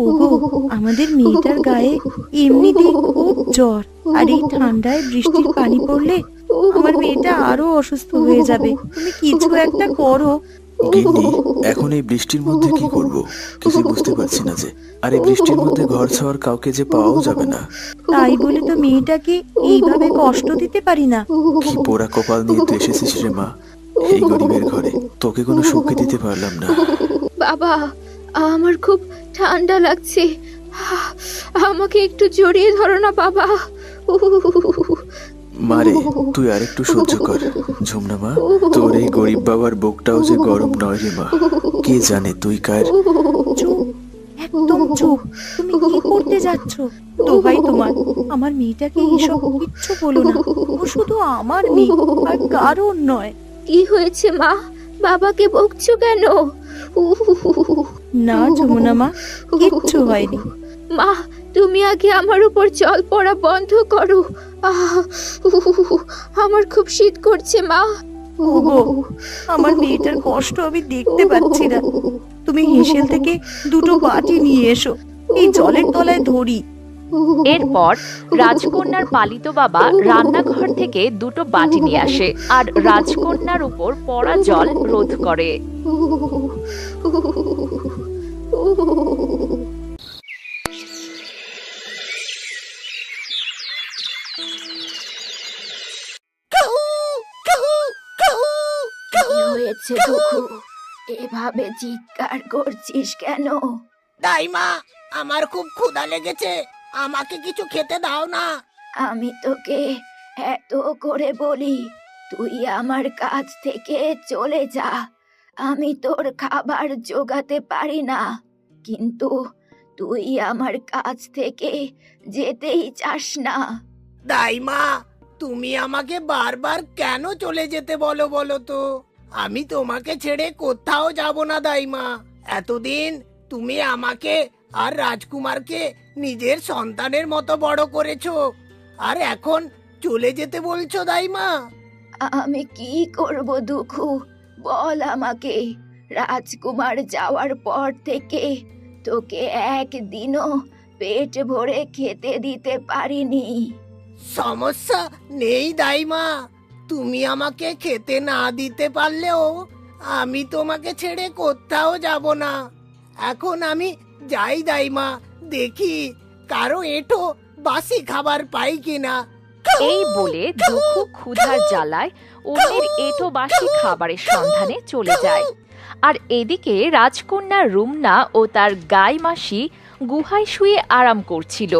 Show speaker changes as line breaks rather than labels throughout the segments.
ওগো, আমাদের মেয়েটার গায়ে এমনিতেই খুব জ্বর, আর এই ঠান্ডায় বৃষ্টির পানি পড়লে আমার মেয়েটা আরো অসুস্থ হয়ে যাবে। তুমি কিছু একটা করো।
গিন্নি, এখন এই বৃষ্টির মধ্যে কি করব কিছু বুঝতে পারছি না যে। আর এই বৃষ্টির মধ্যে ঘর ছাড়ার কাউকে যে পাওয়াও যাবে না।
তাই বলে তো মেয়েটাকে এইভাবে কষ্ট দিতে পারি না।
কি পোড়া কপাল নিয়ে তুই এসেছিস রে মা এই গরিবের ঘরে, তোকে কোনো সুখে দিতে পারলাম না।
বাবা, আমার খুব ঠান্ডা লাগছে, আমাকে একটু জড়িয়ে ধরো না বাবা।
মারে, তুই আর একটু সহ্য কর। ঝুমনা মা, তোর এই গরিব বাবার বুকটাও যে গরম নয় রে মা। কে জানে তুই কার।
চুপ, একদম চুপ। তুমি কি করতে যাচ্ছ? দোহাই তোমার, আমার মেয়েটাকে এসব কিচ্ছু বলো না। ও শুধু আমার মেয়ে, আর কারণ নয়।
কি হয়েছে মা? বাবাকে বকছো কেন?
না যমুনা মা, কিচ্ছু হয়নি।
মা, তুমি আগে আমার উপর জল পড়া বন্ধ করো। আমার খুব শীত করছে মা।
ওগো, আমার মেয়েটার কষ্ট আমি দেখতে পাচ্ছি না। তুমি হেসেল থেকে দুটো বাটি নিয়ে এসো, এই জলের তলায় ধরি।
এরপর রাজকন্যার পালিত বাবা রান্নাঘর থেকে দুটো বাটি নিয়ে আসে আর রাজকন্যার উপর পড়া জল রোধ করে।
কি হয়েছে দুঃখু? এভাবে চিৎকার করছিস কেন?
দাইমা, আমার খুব ক্ষুধা লেগেছে, আমাকে কিছু খেতে দাও না।
আমি তোকে এত করে বলি, তুই আমার কাছ থেকে চলে যা। আমি তোর খাবার জোগাতে পারি না, কিন্তু তুই আমার কাছ থেকে যেতেই চাস না।
দাইমা, তুমি আমাকে বারবার কেন চলে যেতে বলো বলো তো? আমি তোমাকে ছেড়ে কোথাও যাব না দাইমা। এতদিন তুমি আমাকে আর রাজকুমারকে নিজের সন্তানের মতো বড় করেছো, আর এখন চলে যেতে বলছো দাইমা?
আমি কি করব দুঃখু, বল আমাকে। রাজকুমার যাওয়ার পর থেকে তোকে একদিনও পেট ভরে খেতে দিতে পারিনি।
সমস্যা নেই দাইমা, তুমি আমাকে খেতে না দিতে পারলেও আমি তোমাকে ছেড়ে কোথাও যাব না। এখন আমি যাই দাইমা, দেখি কারো এঁটো বাসি খাবার পাই কিনা।
এই বলে দুঃখু ক্ষুধার জ্বালায় অন্যের এঁটো বাসি খাবারের সন্ধানে চলে যায়। আর এদিকে রাজকন্যা রুমনা ও তার গাই মাসি গুহায় শুয়ে আরাম করছিল।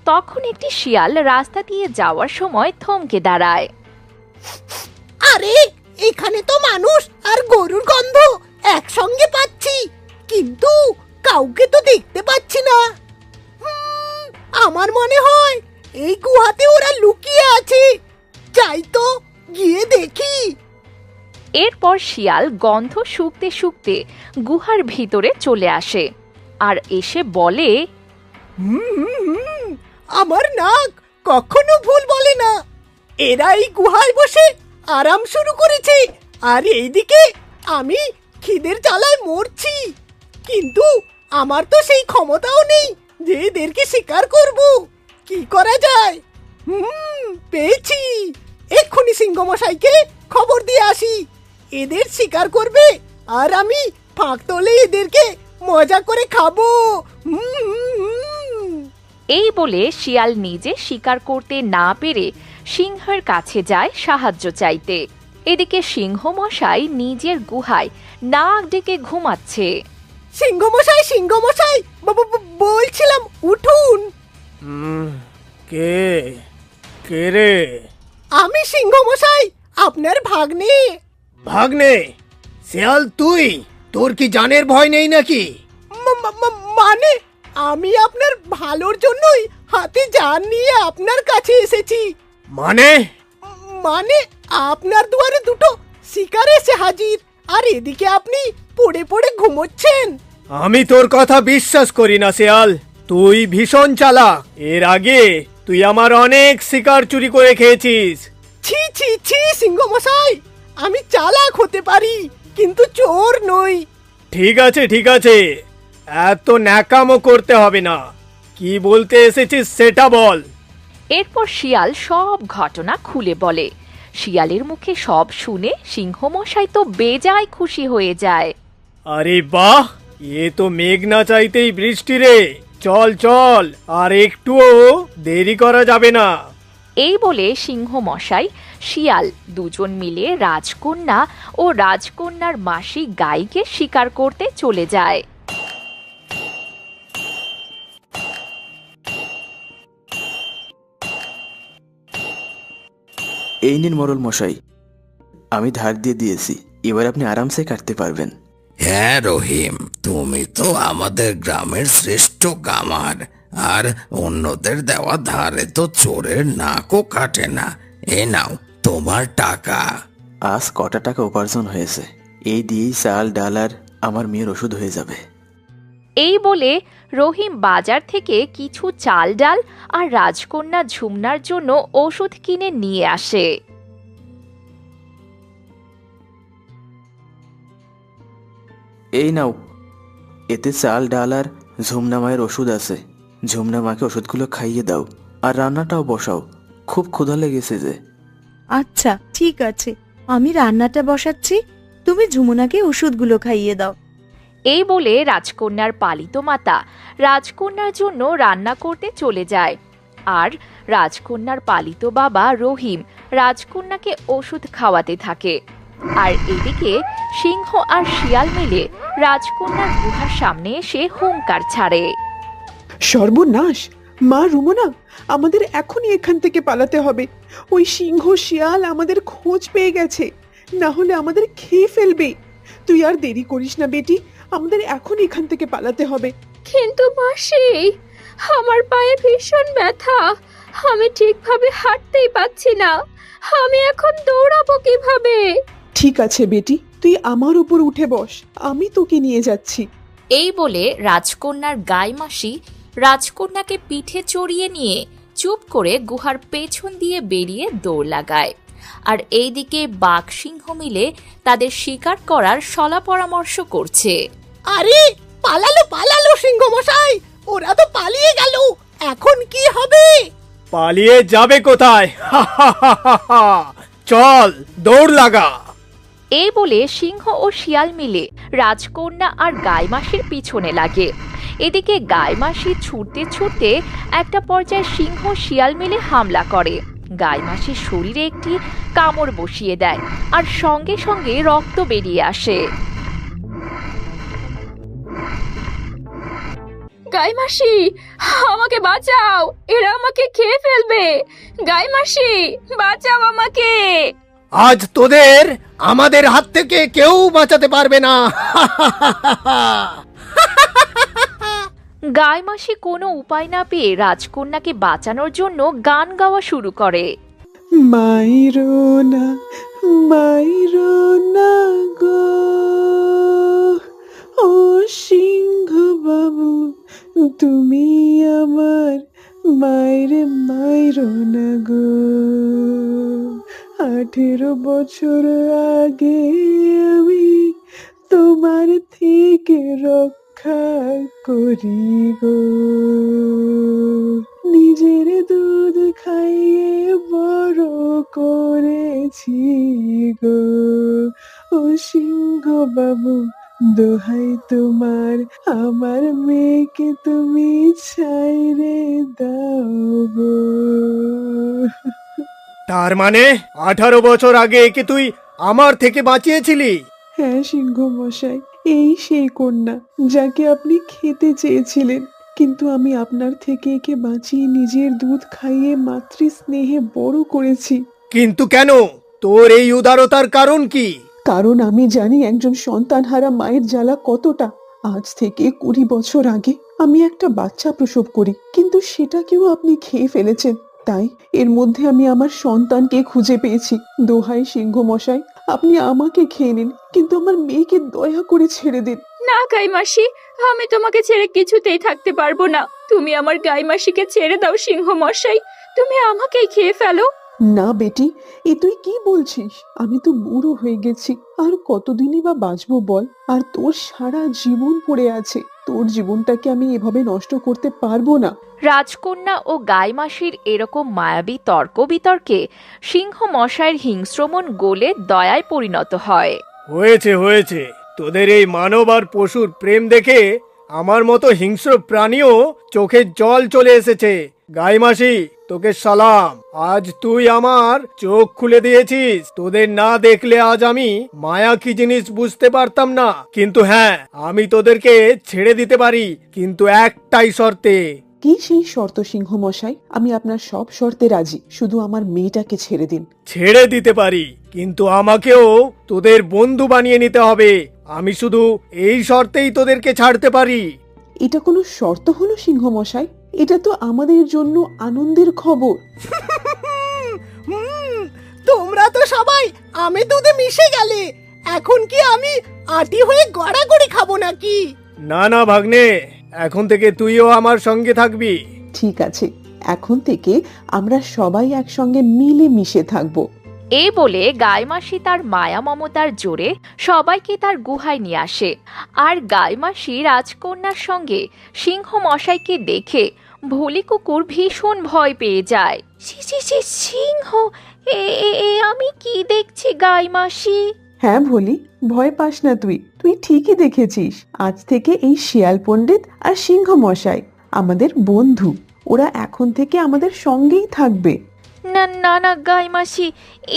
তখন একটি শিয়াল রাস্তা দিয়ে যাওয়ার সময় থমকে দাঁড়ায়।
আরে, এখানে তো মানুষ আর গরুর গন্ধ একসঙ্গে পাচ্ছি, কিন্তু কাউকে তো দেখতে পাচ্ছি না। আমার মনে হয় এই গুহাতে ওরা লুকিয়ে আছে। যাই তো, গিয়ে দেখি।
এরপর শিয়াল গন্ধ শুকতে শুকতে গুহার ভিতরে চলে আসে আর এসে বলে,
আমার নাক কখনো ভুল বলে না। এরা এই গুহায় বসে আরাম শুরু করেছে, আর এইদিকে আমি খিদের জ্বালায় মরছি। কিন্তু আমার তো সেই ক্ষমতাও নেই যে এদেরকে শিকার করব। কি করা যায়? পেয়েছি, এক্ষুনি সিংহমশাইকে খবর দিয়ে আসি। এদের শিকার করবে আর আমি ফাঁক তোলে এদেরকে মজা করে খাবো।
এই বলে শিয়াল নিজে শিকার করতে না পেরে সিংহের কাছে যায় সাহায্য চাইতে। এদিকে সিংহ মশাই নিজের গুহায় নাক ডেকে ঘুমাচ্ছে।
সিংহমশাই, সিংহমশাই, বলছিলাম উঠুন।
কে কে রে?
আমি সিংহমশাই, আপনার ভাগ্নে।
ভাগ্নে? শিয়াল তুই? তোর কি জানের ভয় নেই নাকি?
মানে আমি আপনার ভালোর জন্যই হাতে জান নিয়ে আপনার কাছে এসেছি।
মানে?
মানে আপনার দুয়ারে দুটো শিকার এসে হাজির, আর এদিকে আপনি পড়ে পড়ে ঘুমোচ্ছেন।
আমি তোর কথা বিশ্বাস করি না শিয়াল, তুই ভীষণ চালাক। এর আগে তুই আমার অনেক শিকার চুরি করে খেয়েছিস।
ছি ছি ছি সিংহমশাই, আমি চালাক হতে পারি, কিন্তু চোর নই।
ঠিক আছে ঠিক আছে, এত ন্যাকামো করতে হবে না। কি বলতে এসেছিস সেটা বল।
এরপর শিয়াল সব ঘটনা খুলে বলে। শিয়ালের মুখে সব শুনে সিংহমশাই তো বেজায় খুশি হয়ে যায়।
আরে বাহ, এ তো মেঘ না চাইতেই বৃষ্টি রে। চল চল, আর একটুও দেরি করা যাবে না।
এই বলে সিংহমশাই শিয়াল দুজন মিলে রাজকন্যা ও রাজকন্যার মাসি গাইকে শিকার করতে চলে যায়।
এই নিন মোড়ল মশাই, আমি ধার দিয়ে দিয়েছি, এবার আপনি আরামসে কাটতে পারবেন।
হ্যাঁ রহিম, তুমি তো আমাদের গ্রামের শ্রেষ্ঠ কামার, আর অন্যদের দেওয়া ধারে তো চোরের নাকও কাটে না। এ নাও তোমার টাকা।
আজ কটা টাকা উপার্জন হয়েছে, এই দিয়েই চাল ডাল আর আমার মেয়ের ওষুধ হয়ে যাবে।
এই বলে রহিম বাজার থেকে কিছু চাল ডাল আর রাজকন্যা ঝুমনার জন্য ওষুধ কিনে নিয়ে আসে।
এই নাও, এতে চাল ডাল আর ঝুমনা মায়ের ওষুধ আছে। ঝুমনা মাকে ওষুধগুলো খাইয়ে দাও, আর রান্নাটাও বসাও, খুব ক্ষুধা লেগেছে যে।
আচ্ছা ঠিক আছে, আমি রান্নাটা বসাচ্ছি, তুমি ঝুমুনাকে ওষুধগুলো খাইয়ে দাও।
এই বলে রাজকন্যার পালিত মাতা রাজকন্যার জন্য রান্না করতে চলে যায়, আর রাজকন্যার পালিত বাবা রহিম রাজকন্যাকে ওষুধ খাওয়াতে থাকে। আর এদিকে সিংহ আর শিয়াল মিলে রাজকন্যার গুহার সামনে এসে হুংকার ছাড়ে।
সর্বনাশ! মা রুমনা, আমাদের এখনই এখান থেকে পালাতে হবে। ওই সিংহ শিয়াল আমাদের খোঁজ পেয়ে গেছে, না হলে আমাদের খেয়ে ফেলবে। তুই আর দেরি করিস না বেটি, আমাদের এখন এখান থেকে পালাতে হবে।
কিন্তু মাসি, আমার পায়ে ভীষণ ব্যথা, আমি ঠিকভাবে হাঁটতেই পাচ্ছি না, আমি এখন দৌড়াবো কিভাবে?
ঠিক আছে বেটি, তুই আমার উপর উঠে বস, আমি তোকে নিয়ে যাচ্ছি।
এই বলে রাজকন্যার গাইমাসি রাজকন্যাকে পিঠে চড়িয়ে নিয়ে চুপ করে গুহার পেছন দিয়ে বেরিয়ে দৌড় লাগায়। আর এইদিকে বাঘ সিংহ মিলে তাদের শিকার করার সলা পরামর্শ করছে।
আরে পালালো পালালো সিংহ মশাই, ওরা তো পালিয়ে গেল, এখন কি হবে?
পালিয়ে যাবে কোথায়? চল দৌড় লাগা।
এই বলে সিংহ ও শিয়াল মিলে রাজকন্যা আর গাইমাসির পিছনে লাগে। এদিকে গাইমাসি ছুটতে ছুটতে একটা পর্যায়ে সিংহ শিয়াল মিলে হামলা করে। গাইমাসির শরীরে একটি কামড় বসিয়ে দেয়, আর সঙ্গে সঙ্গে রক্ত বেরিয়ে আসে।
গাইমাসি, আমাকে বাঁচাও, এরা আমাকে খেয়ে ফেলবে। গাইমাসি, বাঁচাও আমাকে।
আজ তোদের আমাদের হাত থেকে কেউ বাঁচাতে পারবে না।
গাইমাসি কোনো উপায় না পেয়ে রাজকন্যাকে বাঁচানোর জন্য গান গাওয়া শুরু করে।
মাইরো না, মাইরো না গো, ও সিংহ বাবু, তুমি আমার মায়ের মাইরো না গো। 18 বছর আগে আমি তোমার থেকে রক্ষা করি গো, নিজের দুধ খাইয়ে বড় করেছি গো, ও সিংহ বাবু, দোহাই তোমার, আমার মেয়েকে তুমি ছাইরে দাও গো।
তার মানে 18 বছর আগে একে তুই আমার থেকে বাঁচিয়েছিলি?
হ্যাঁ সিংহ মশাই, এই সেই কন্যা যাকে আপনি খেতে চেয়েছিলেন, কিন্তু আমি আপনার থেকে একে বাঁচিয়ে নিজের দুধ খাইয়ে মাতৃ স্নেহে বড় করেছি।
কিন্তু কেন? তোর এই উদারতার কারণ কি?
কারণ আমি জানি একজন সন্তানহারা মায়ের জ্বালা কতটা। আজ থেকে 20 বছর আগে আমি একটা বাচ্চা প্রসব করি, কিন্তু সেটাকেও আপনি খেয়ে ফেলেছেন। তাই এর মধ্যে আমি আমার সন্তানকে খুঁজে পেয়েছি। দোহাই সিংহ মশাই, আপনি আমাকে খেয়ে নিন, কিন্তু আমার মেয়েকে দয়া করে ছেড়ে দিন।
না গাইমাসি, আমি তোমাকে ছেড়ে কিছুতেই থাকতে পারবো না। তুমি আমার গাইমাসিকে ছেড়ে দাও সিংহ মশাই, তুমি আমাকেই খেয়ে ফেলো।
না বেটি, এ তুই কি বলছিস? আমি তো বুড়ো হয়ে গেছি, আর কতদিনই বা বাঁচবো বল? আর তোর সারা জীবন পড়ে আছে, তোর জীবনটাকে আমি এভাবে নষ্ট করতে পারবো না।
রাজকন্যা ও গাইমাসির এরকম মায়াবী তর্ক বিতর্কে সিংহ মশাইয়ের হিংস্রমন গলে দয়ায় পরিণত হয়।
হয়েছে হয়েছে, তোদের এই মানব আর পশুর প্রেম দেখে আমার মতো হিংস্র প্রাণীও চোখে জল চলে এসেছে। গাইমাসি, তোকে সালাম। আজ তুই আমার চোখ খুলে দিয়েছিস। তোদের না দেখলে আজ আমি মায়া কি জিনিস বুঝতে পারতাম না। কিন্তু হ্যাঁ, আমি তোদেরকে ছেড়ে দিতে পারি, কিন্তু একটাই শর্তে।
কি সেই শর্ত সিংহ মশাই? আমি আপনার সব শর্তে রাজি, শুধু আমার মেয়েটাকে ছেড়ে দিন।
ছেড়ে দিতে পারি, কিন্তু আমাকেও তোদের বন্ধু বানিয়ে নিতে হবে। আমি শুধু এই শর্তেই তোদেরকে ছাড়তে পারি।
এটা কোনো শর্ত হলো সিংহ মশাই? এটা তো আমাদের জন্য আনন্দের খবর।
তোমরা তো সবাই আমে দুধে মিশে গেলে, এখন কি আমি আটি হয়ে গড়াগড়ি খাবো নাকি?
না না ভাগ্নে, এখন থেকে তুইও আমার সঙ্গে থাকবি।
ঠিক আছে, এখন থেকে আমরা সবাই একসঙ্গে মিলে মিশে থাকবো।
এই বলে গাইমাসি তার মায়া মমতার জোরে সবাইকে তার গুহায় নিয়ে আসে। আর গাইমাসি রাজকন্যার সঙ্গে সিংহ মশাইকে দেখে ভোলি কুকুর ভীষণ ভয় পেয়ে যায়। সিংহ, আমি কি দেখছি গাইমাসি?
হ্যাঁ ভোলি, ভয় পাস না, তুই ঠিকই দেখেছিস। আজ থেকে এই শিয়াল পণ্ডিত আর সিংহ মশাই আমাদের বন্ধু। ওরা এখন থেকে আমাদের সঙ্গেই থাকবে।
না না না গাইমাসি,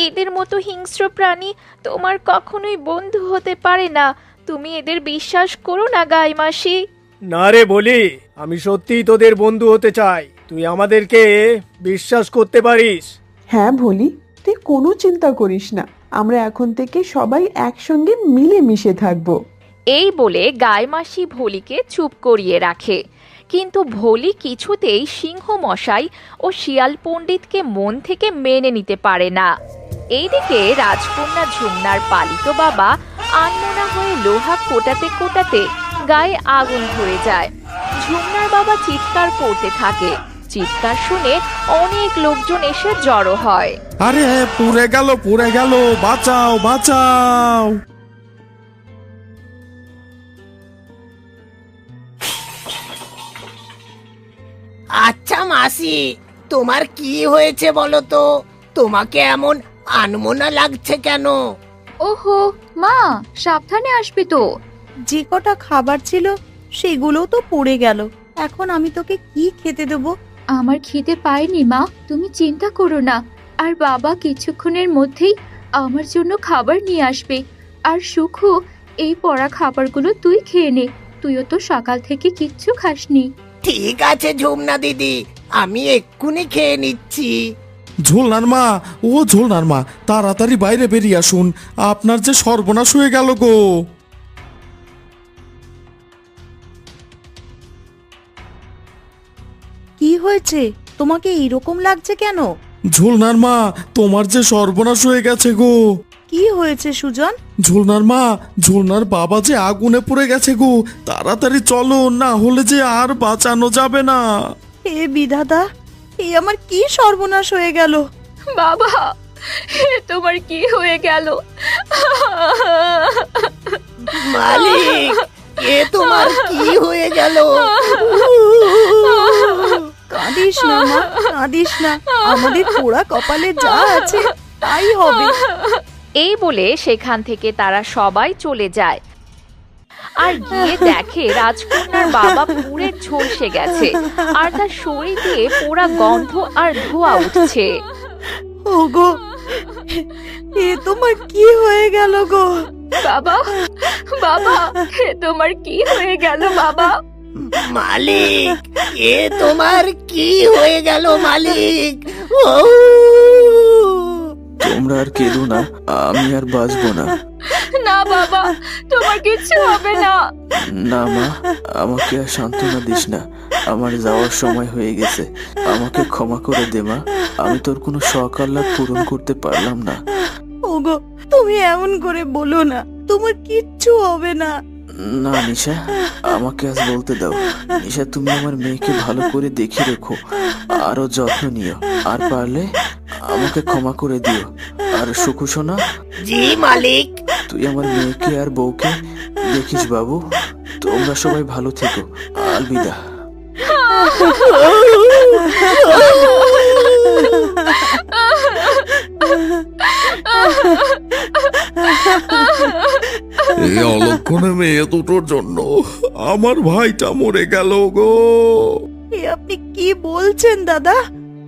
এদের মতো হিংস্র প্রাণী তোমার কখনোই বন্ধু হতে পারে না। তুমি এদের বিশ্বাস করো না গাইমাসি।
না রে বলি, আমি সত্যিই তোদের বন্ধু হতে চাই। তুই আমাদেরকে বিশ্বাস করতে পারিস।
হ্যাঁ ভোলি, তুই কোনো চিন্তা করিস না, আমরা এখন থেকে সবাই একসঙ্গে মিলে মিশে থাকবো।
এই বলে গাইমাসি ভোলিকে চুপ করিয়ে রাখে। কিন্তু ভোলি কিছুতেই সিংহ মশাই ও শিয়াল পণ্ডিতকে মন থেকে মেনে নিতে পারে না। এইদিকে রাজকন্যা ঝুমনার পালিত বাবা আনমনা হয়ে লোহা কোটাতে কোটাতে গায়ে আগুন ধরে যায়। ঝুমনার বাবা চিৎকার করতে থাকে। চিৎকার শুনে অনেক লোকজন এসে জড়ো হয়।
আরে পুড়ে গেল, বাঁচাও বাঁচাও।
আচ্ছা মাসি, তোমার কি হয়েছে বলো তো? তোমাকে এমন আনমনা লাগছে কেন?
ওহো মা, সাবধানে আসবে তো।
যে কটা খাবার ছিল সেগুলো তো পড়ে গেল। এখন আমি তোকে কি খেতে দেবো?
আমার খিদে পায়নি মা, তুমি চিন্তা করো না। আর বাবা কিছুক্ষণের মধ্যেই আমার জন্য খাবার নিয়ে আসবে। আর সুখু, এই পড়া খাবারগুলো তুই খেয়ে নে, তুইও তো সকাল থেকে কিচ্ছু খাসনি।
ঠিক আছে ঝুমনা দিদি, আমি এক্ষুনি খেয়ে নিচ্ছি।
ঝোলনার মা, ও ঝোলনার মা, তাড়াতাড়ি বাইরে বেরিয়ে আসুন, আপনার যে সর্বনাশ হয়ে গেল গো।
কি হয়েছে? তোমাকে এইরকম লাগছে কেন?
ঝোলনার মা, তোমার যে সর্বনাশ হয়ে গেছে গো।
কি হয়েছে সুজন?
ঝোলনার মা, ঝোলনার বাবা যে আগুনে পড়ে গেছে গো। তাড়াতাড়ি চলো, না হলে যে আর বাঁচানো যাবে না।
হে বিধাতা, এ আমার কি সর্বনাশ হয়ে গেল!
বাবা, তোমার কি হয়ে গেল?
মালিক, এ তোমার কি হয়ে গেল?
কাঁদিস না মা, কাঁদিস না। আমাদের পোড়া কপালে যা আছে তাই হবে।
এই বলে সেখান থেকে তারা সবাই চলে যায়। আর গিয়ে দেখে রাজকন্যার বাবা পুড়ে ঝলসে গেছে, আর তার শরীর দিয়ে পোড়া গন্ধ আর ধোঁয়া উঠছে।
ওগো, এ তোমার কি হয়ে গেল গো?
বাবা, বাবা, তোমার কি হয়ে গেল বাবা?
মালিক, এ তোমার কি হয়ে গেল মালিক? ও
তোমরা আর কেঁদো না, আমি আর বাঁচবো না।
না বাবা, তোমার কিচ্ছু হবে না।
না মা, আমাকে আর সান্ত্বনা দিস না। আমার যাওয়ার সময় হয়ে গেছে, আমাকে ক্ষমা করে দে মা। আমি তোর কোনো শখ আহ্লাদ পূরণ করতে পারলাম না।
ওগো, তুমি এমন করে বলো না, তোমার কিচ্ছু হবে না।
না নিশা, আমাকে আজ বলতে দাও। নিশা, তুমি আমার মেয়েকে ভালো করে দেখে রেখো, আরো যত্ন নিও। আর পারলে আমাকে ক্ষমা করে দিও। আর সুকু সোনা,
জি মালিক।
তুই আমার মেয়েকে আর বউকে দেখিস বাবু। তোমরা সবাই ভালো থেকো। আলবিদা।
এই অলক্ষণে মেয়ে দুটোর জন্য আমার ভাইটা মরে গেল গো।
এ আপনি কি বলছেন দাদা?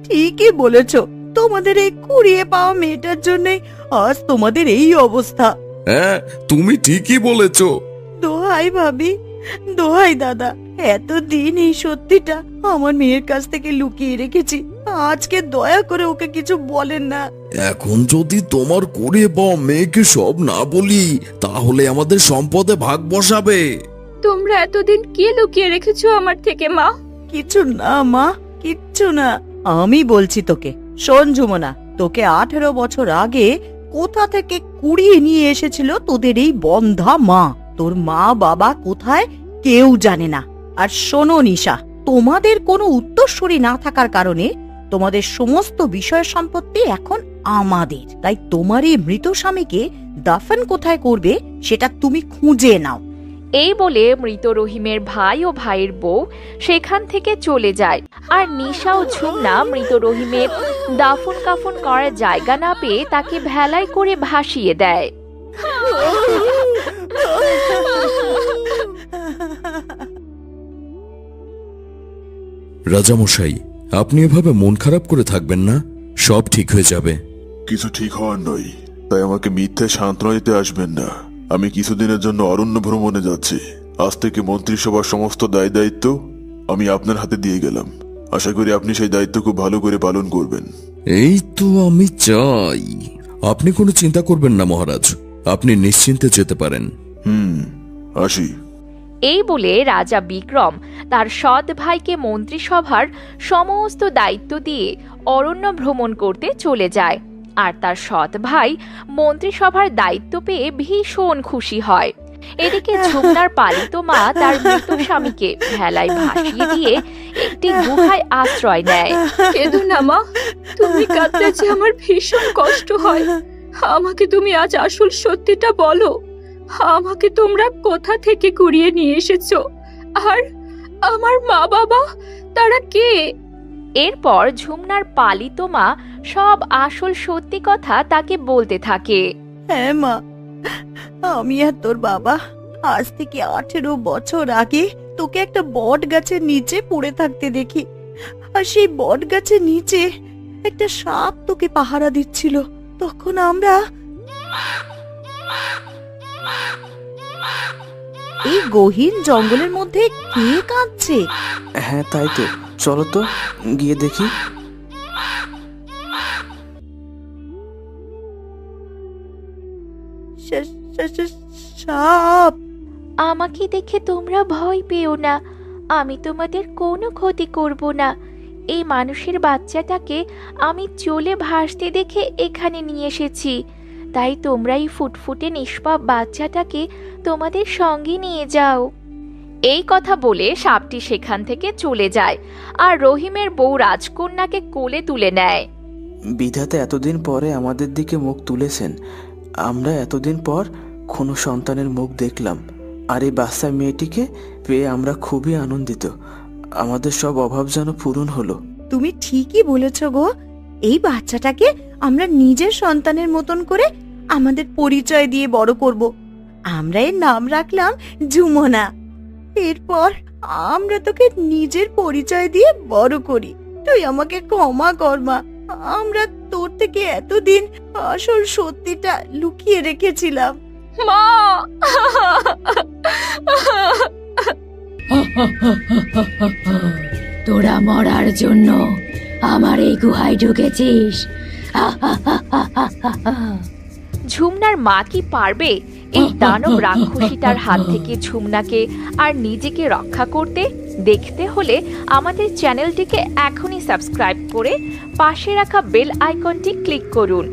ঠিকই বলেছো, তোমাদের এই কুড়িয়ে পাওয়া মেয়েটার জন্য আজ তোমাদের এই অবস্থা।
হ্যাঁ, তুমি ঠিকই বলেছ।
দোহাই ভাবি, দোহাই দাদা, এতদিন এই সত্যিটা আমার মেয়ের কাছ থেকে লুকিয়ে রেখেছি। আজকে দয়া করে ওকে কিছু বলেন না।
এখন যদি তোমার করে পাওয়া মেয়েকে সব না বলি, তাহলে আমাদের সম্পদে ভাগ বসাবে।
তোমরা এতদিন কি লুকিয়ে রেখেছো আমার থেকে মা?
কিছু না মা, কিচ্ছু না। আমি বলছি তোকে, শোন ঝুমনা, তোকে 18 বছর আগে কোথা থেকে কুড়িয়ে নিয়ে এসেছিল তোদের এই বন্ধা মা। তোর মা বাবা কোথায় কেউ জানে না। আর শোনো নিশা, তোমাদের কোনো উত্তরসূরি না থাকার কারণে তোমাদের সমস্ত বিষয় সম্পত্তি এখন আমাদের। তাই তোমার এই মৃত স্বামীকে দাফন কোথায় করবে সেটা তুমি খুঁজে নাও।
এই বলে মৃত রহিমের ভাই ও ভাইয়ের বউ সেখান থেকে চলে যায়। আর নিশা ও ঝুমনা মৃত রহিমের দাফন কাফন করার জায়গা না পেয়ে তাকে ভেলায় করে ভাসিয়ে দেয়।
রাজামশাই, আপনি এভাবে মন খারাপ করে থাকবেন না, সব ঠিক হয়ে যাবে।
কিছু ঠিক হওয়ার নয়, তাই আমাকে মিথ্যে সান্ত্বনা দিতে আসবেন না। আমি কিছুদিনের জন্য অরণ্য ভ্রমণে যাচ্ছি। আজ থেকে মন্ত্রিসভার সমস্ত দায় দায়িত্ব আমি আপনার হাতে দিয়ে গেলাম। আশা করি আপনি সেই দায়িত্ব খুব ভালো করে পালন করবেন।
এই তো আমি চাই। আপনি কোনো চিন্তা করবেন না মহারাজ, আপনি নিশ্চিন্তে যেতে পারেন।
আসি।
এই বলে রাজা বিক্রম তার সৎ ভাইকে মন্ত্রিসভার সমস্ত দায়িত্ব দিয়ে অরণ্য ভ্রমণ করতে চলে যায়। আর তার সৎ ভাই মন্ত্রিসভার দায়িত্ব পেয়ে ভীষণ খুশি হয়। এদিকে ঝুমনার পালিত মা তার মৃত স্বামীকে ভেলায় ভাসিয়ে দিয়ে একটি গুহায় আশ্রয় নেয়।
কেঁদো না মা, তুমি কাঁদলে যে আমার ভীষণ কষ্ট হয়। আমাকে তুমি আজ আসল সত্যিটা বলো। আমাকে তোমরা কোথা থেকে কুড়িয়ে নিয়ে এসেছো? আর আমার মা বাবা তারা কে?
এরপর ঝুমনার পালিত মা সব আসল সত্যি কথা তাকে বলতে থাকে।
হ্যাঁ মা, আমি আর তোর বাবা আজ থেকে 18 বছর আগে তোকে একটা বট গাছের নিচে পড়ে থাকতে দেখি। আর সেই বট গাছের নিচে একটা সাপ তোকে পাহারা দিচ্ছিল। তখন আমরা এই গহীন জঙ্গলের মধ্যে কে কাঁদছে?
হ্যাঁ তাই তো, চলো তো গিয়ে দেখি।
সাপ।
আমাকে দেখে তোমরা ভয় পেও না, আমি তোমাদের কোনো ক্ষতি করব না। এই মানুষের বাচ্চাটাকে আমি চলে ভাসতে দেখে এখানে নিয়ে এসেছি, তাই তোমরা এই ফুটফুটে নিষ্পাপ বাচ্চাটাকে তোমাদের সঙ্গে নিয়ে যাও। এই কথা বলে সাপটি সেখান থেকে চলে যায় আর রহিমের বউ রাজকন্যাকে কোলে তুলে নেয়।
বিধাতা এতদিন পরে আমাদের দিকে মুখ তুলেছেন। আমরা এতদিন পর কোনো সন্তানের মুখ দেখলাম, আর এই বাচ্চা মেয়েটিকে পেয়ে আমরা খুবই আনন্দিত। আমাদের সব অভাব যেন পূরণ হলো।
তুমি ঠিকই বলেছ গো। এই বাচ্চাটাকে আমরা নিজের সন্তানের মতন করে আমাদের পরিচয় দিয়ে বড় করব। আমরা এর নাম রাখলাম ঝুমনা। এরপর আমরা তোকে নিজের পরিচয় দিয়ে বড় করি। তুই আমাকে ক্ষমা কর মা, আমরা তোর থেকে এতদিন আসল সত্যিটা লুকিয়ে রেখেছিলাম।
মা! তোরা মরার জন্য আমার এই গুহায় ঢুকেছিস।
ঝুমনার মা কি পারবে এই দানব রাক্ষসীটার হাত থেকে ঝুমনাকে আর নিজেকে রক্ষা করতে? দেখতে হলে আমাদের চ্যানেলটিকে এখনই সাবস্ক্রাইব করে পাশে রাখা বেল আইকনটি ক্লিক করুন।